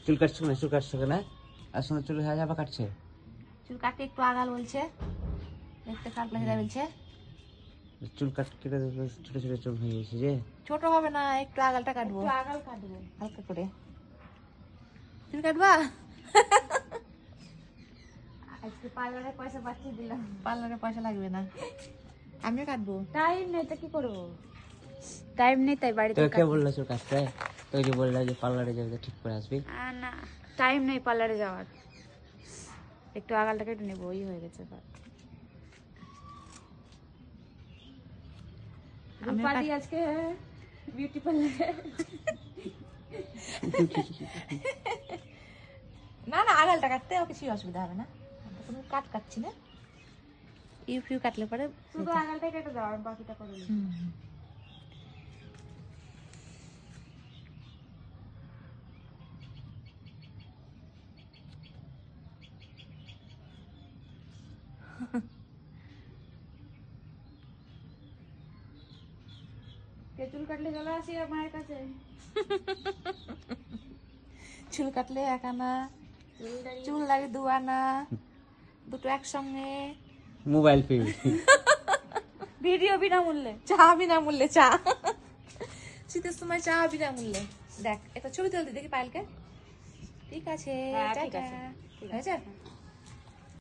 চুল কাটছো না, চুল কাটছো না, আর শোনো চুল হয়ে যাবে কাটছে। চুল কাটতে একটু আগাল বলছে, দেখতে খারাপ লাগে বলছে। চুল কাট কেটে ছোট ছোট চুল হয়ে গেছে যে। ছোট হবে না, একটু আগালটা কাটবো, আগাল কাটবো হালকা করে। তুমি কাটবা? আজকে পার্লারে পয়সা পাঠিয়ে দিলাম। পার্লারে পয়সা লাগবে না, আমিও কাটবো। টাইম নেই তো কি করবো, টাইম নেই তাই বাড়িতে তো কে বললো চুল কাটতে? তো যে বললো যে পার্লারে যাবে ঠিক করে আসবি। না টাইম নেই পার্লারে যাওয়ার, একটু আগালটা কেটে নেবো, ওই হয়ে গেছে। রূপাদি আজকে বিউটি পার্লারে। না না, আগালটা কাটতে কিছুই অসুবিধা হবে না, কোনো কাটছি না। ইউ কাটলে পরে শুধু আগালটা কেটে দাও, আর বাকিটা করে নিও। চুল কাটলে চলে আসি মায়ের কাছে। চুল কাটলে 1 আনা, চুল লাগে 2 আনা, দুটো একসঙ্গে। মোবাইল ফি, ভিডিও বিনামূল্যে, চা বিনামূল্যে, চা শীতের সময় চা বিনামূল্যে। দেখ একটা ছবি তুলতে দেখি পায়েলকে। ঠিক আছে, হ্যাঁ, ঠিক টাটা। আছে, হয়েছে?